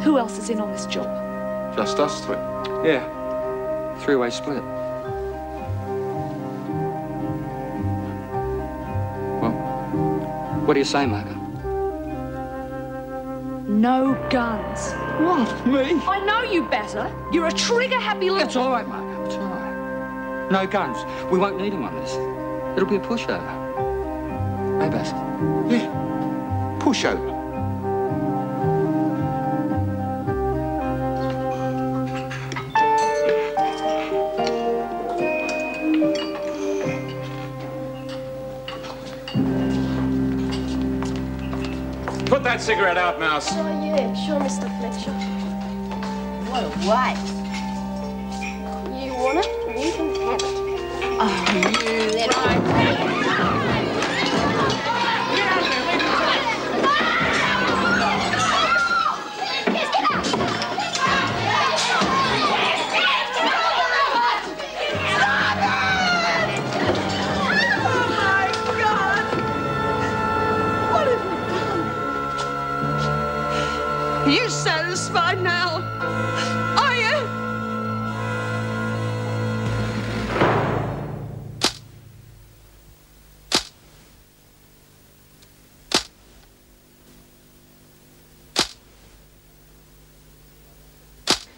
Who else is in on this job? Just us three. Yeah. Three-way split. Well, what do you say, Margot? No guns. What? Me? I know you better. You're a trigger-happy little... It's all right, Margot. It's all right. No guns. We won't need them on this. It'll be a pushover. Hey, Bass? Yeah. Pushover. Put that cigarette out, Mouse. Oh, yeah, sure, Mr. Fletcher. What a waste. You want it? You can have it. Oh, you little... Are you satisfied now? Are you?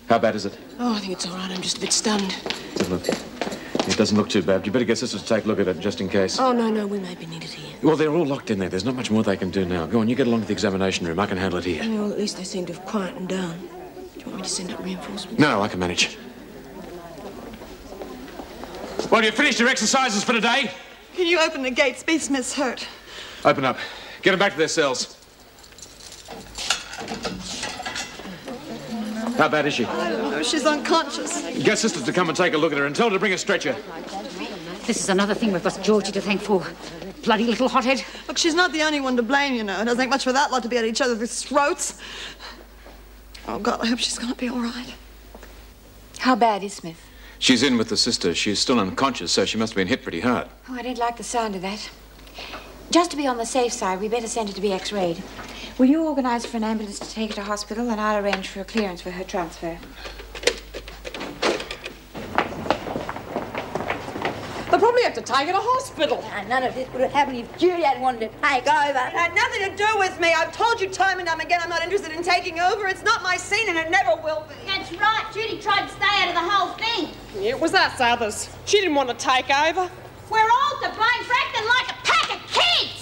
How bad is it? Oh, I think it's all right. I'm just a bit stunned. Look, it doesn't look too bad. You better get sisters to take a look at it just in case. Oh, no, we may be needed here. Well, they're all locked in there. There's not much more they can do now. Go on, you get along to the examination room. I can handle it here. Well, at least they seem to have quietened down. Do you want me to send up reinforcements? No, I can manage. Well, you finished your exercises for today? Can you open the gates? B. Smith's hurt. Open up. Get them back to their cells. How bad is she? I don't know. She's unconscious. Get sisters to come and take a look at her and tell her to bring a stretcher. This is another thing we've got Georgie to thank for. Bloody little hothead. Look, she's not the only one to blame, you know. It doesn't take much for that lot to be at each other's throats. Oh, God, I hope she's going to be all right. How bad is Smith? She's in with the sister. She's still unconscious, so she must have been hit pretty hard. Oh, I don't like the sound of that. Just to be on the safe side, we better send her to be x-rayed. Will you organise for an ambulance to take her to hospital, and I'll arrange for a clearance for her transfer. They'll probably have to take her to hospital. None of this would have happened if Judy had wanted to take over. It had nothing to do with me. I've told you time and time again I'm not interested in taking over. It's not my scene and it never will be. That's right. Judy tried to stay out of the whole thing. Yeah, it was us others. She didn't want to take over. We're all to blame for acting like a pack of kids.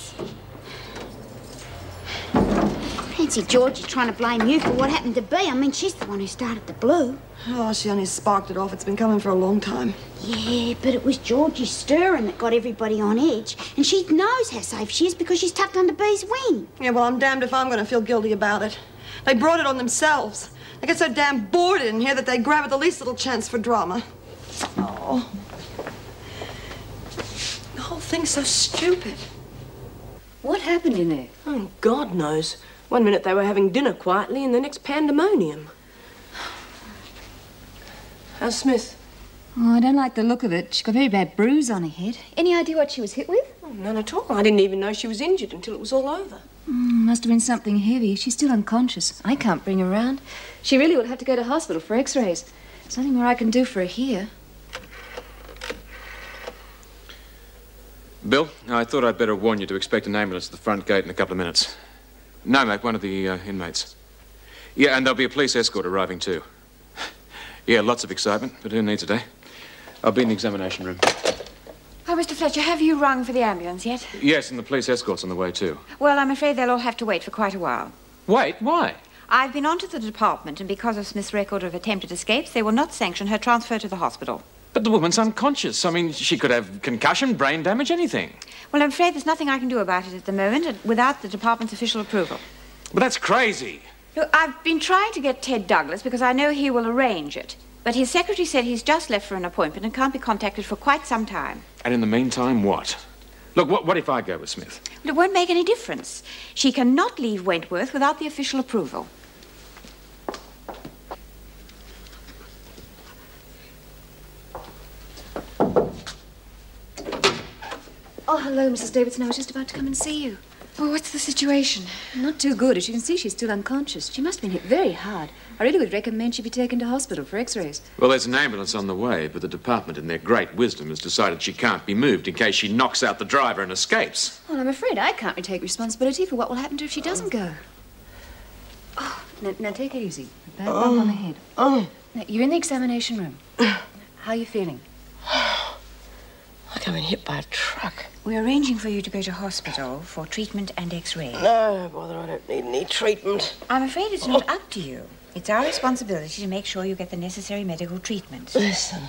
Fancy Georgie trying to blame you for what happened to B. I mean, she's the one who started the blue. Oh, she only sparked it off. It's been coming for a long time. Yeah, but it was Georgie's stirring that got everybody on edge. And she knows how safe she is because she's tucked under B's wing. Yeah, well, I'm damned if I'm going to feel guilty about it. They brought it on themselves. They get so damn bored in here that they grab at the least little chance for drama. Oh. The whole thing's so stupid. What happened in there? Oh, God knows. One minute they were having dinner quietly and the next pandemonium. How's Smith? Oh, I don't like the look of it. She's got a very bad bruise on her head. Any idea what she was hit with? Oh, none at all. I didn't even know she was injured until it was all over. Must have been something heavy. She's still unconscious. I can't bring her round. She really will have to go to hospital for x-rays. There's nothing more I can do for her here. Bill, I thought I'd better warn you to expect an ambulance at the front gate in a couple of minutes. No, mate, one of the inmates. Yeah, and there'll be a police escort arriving too. Yeah, lots of excitement, but who needs it, eh? I'll be in the examination room. Oh, Mr. Fletcher, have you rung for the ambulance yet? Yes, and the police escort's on the way too. Well, I'm afraid they'll all have to wait for quite a while. Wait, why? I've been on to the department, and because of Smith's record of attempted escapes, they will not sanction her transfer to the hospital. But the woman's unconscious. I mean, she could have concussion, brain damage, anything. Well, I'm afraid there's nothing I can do about it at the moment without the department's official approval. But that's crazy. Look, I've been trying to get Ted Douglas because I know he will arrange it. But his secretary said he's just left for an appointment and can't be contacted for quite some time. And in the meantime, what? Look, what if I go with Smith? Well, it won't make any difference. She cannot leave Wentworth without the official approval. Oh, hello, Mrs. Davidson. I was just about to come and see you. Well, what's the situation? Not too good. As you can see, she's still unconscious. She must have been hit very hard. I really would recommend she be taken to hospital for x-rays. Well, there's an ambulance on the way, but the department, in their great wisdom, has decided she can't be moved in case she knocks out the driver and escapes. Well, I'm afraid I can't take responsibility for what will happen to her if she doesn't go. Oh, now take it easy. A bad bump on the head. Now, you're in the examination room. How are you feeling? Like I've been hit by a truck. We're arranging for you to go to hospital for treatment and x-ray. No, bother, I don't need any treatment. I'm afraid it's not up to you. It's our responsibility to make sure you get the necessary medical treatment. Listen,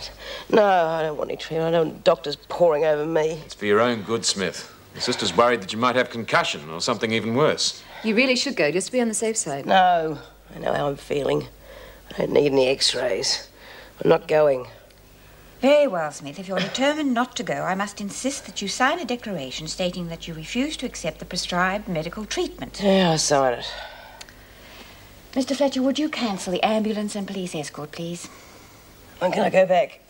no, I don't want any treatment. I don't want doctors poring over me. It's for your own good, Smith. The sister's worried that you might have concussion or something even worse. You really should go, just to be on the safe side. No, I know how I'm feeling. I don't need any x-rays. I'm not going. Very well, Smith. If you're determined not to go, I must insist that you sign a declaration stating that you refuse to accept the prescribed medical treatment. Yeah, I'll sign it. Mr. Fletcher, would you cancel the ambulance and police escort, please? When can I go back?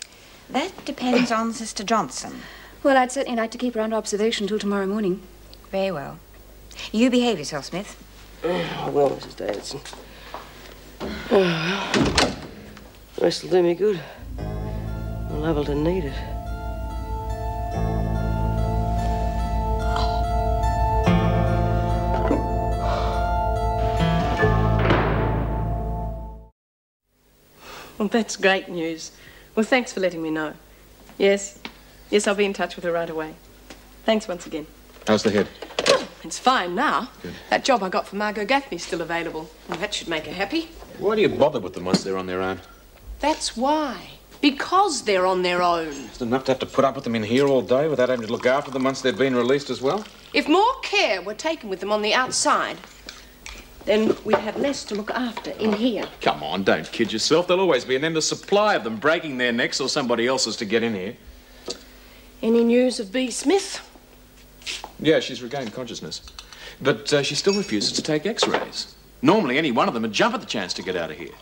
That depends on Sister Johnson. Well, I'd certainly like to keep her under observation till tomorrow morning. Very well. You behave yourself, Smith. I will, Mrs. Davidson. The rest will do me good. I'm liable to need it. Well, that's great news. Well, thanks for letting me know. Yes, I'll be in touch with her right away. Thanks once again. How's the head? It's fine now. Good. That job I got for Margot Gaffney's still available. Well, that should make her happy. Why do you bother with them once they're on their own? That's why. Because they're on their own. Is it enough to have to put up with them in here all day without having to look after them once they've been released as well? If more care were taken with them on the outside, then we'd have less to look after in here. Come on, don't kid yourself. There'll always be an endless supply of them breaking their necks or somebody else's to get in here. Any news of B. Smith? Yeah, she's regained consciousness. But she still refuses to take x-rays. Normally, any one of them would jump at the chance to get out of here.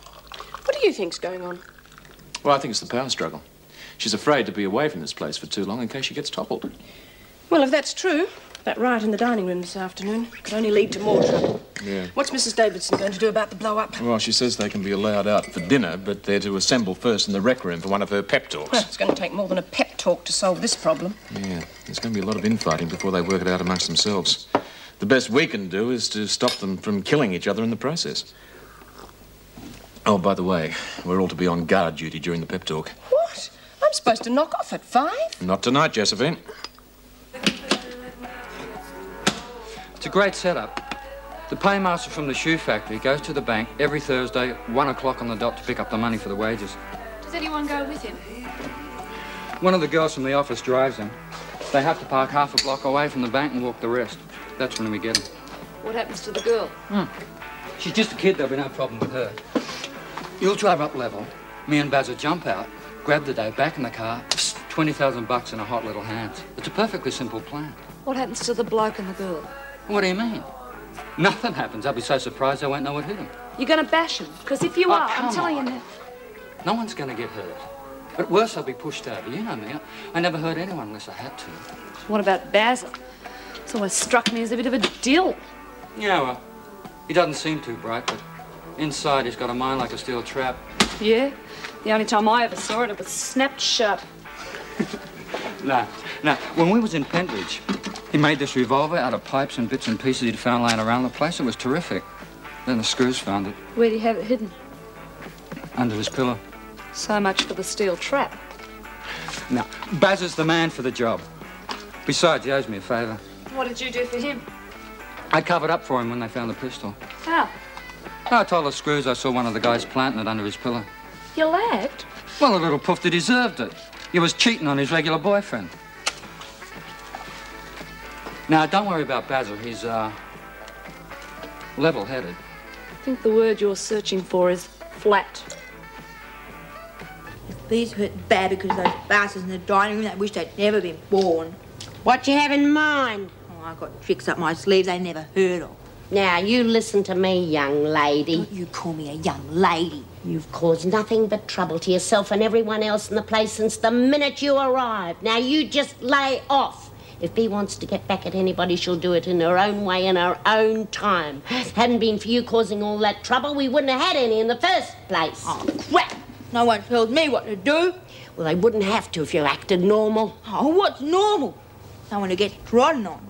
What do you think's going on? Well, I think it's the power struggle. She's afraid to be away from this place for too long in case she gets toppled. Well, if that's true, that riot in the dining room this afternoon could only lead to more trouble. Yeah. What's Mrs. Davidson going to do about the blow-up? Well, she says they can be allowed out for dinner, but they're to assemble first in the rec room for one of her pep talks. Well, it's going to take more than a pep talk to solve this problem. Yeah, there's going to be a lot of infighting before they work it out amongst themselves. The best we can do is to stop them from killing each other in the process. Oh, by the way, we're all to be on guard duty during the pep talk. What? I'm supposed to knock off at 5? Not tonight, Josephine. It's a great setup. The paymaster from the shoe factory goes to the bank every Thursday, 1 o'clock on the dot, to pick up the money for the wages. Does anyone go with him? One of the girls from the office drives him. They have to park half a block away from the bank and walk the rest. That's when we get them. What happens to the girl? She's just a kid, there'll be no problem with her. You'll drive up level. Me and Baz will jump out, grab the dough back in the car, psst, $20,000 in her hot little hands. It's a perfectly simple plan. What happens to the bloke and the girl? What do you mean? Nothing happens. I'll be so surprised I won't know what hit him. You're going to bash him? Because if you are, I'm telling you now. No one's going to get hurt. At worst, I'll be pushed over. You know me. I never hurt anyone unless I had to. What about Basil? It's always struck me as a bit of a dill. Yeah, well, he doesn't seem too bright, but inside he's got a mind like a steel trap. Yeah? The only time I ever saw it was snapped shut. No. When we was in Pentridge, he made this revolver out of pipes and bits and pieces he'd found lying around the place. It was terrific. Then the screws found it. Where'd he have it hidden? Under his pillow. So much for the steel trap. Now, Baz is the man for the job. Besides, he owes me a favour. What did you do for him? I covered up for him when they found the pistol. How? I told the screws I saw one of the guys planting it under his pillow. You lagged? Well, the little poofter deserved it. He was cheating on his regular boyfriend. Now, don't worry about Basil. He's, level-headed. I think the word you're searching for is flat. These hurt bad because of those bastards in the dining room that wish they'd never been born. What you have in mind? Oh, I've got tricks up my sleeves they never heard of. Now, you listen to me, young lady. Don't you call me a young lady. You've caused nothing but trouble to yourself and everyone else in the place since the minute you arrived. Now, you just lay off. If Bea wants to get back at anybody, she'll do it in her own way, in her own time. Hadn't been for you causing all that trouble, we wouldn't have had any in the first place. Oh, crap! No one tells me what to do. Well, they wouldn't have to if you acted normal. Oh, what's normal? Someone who gets trodden on.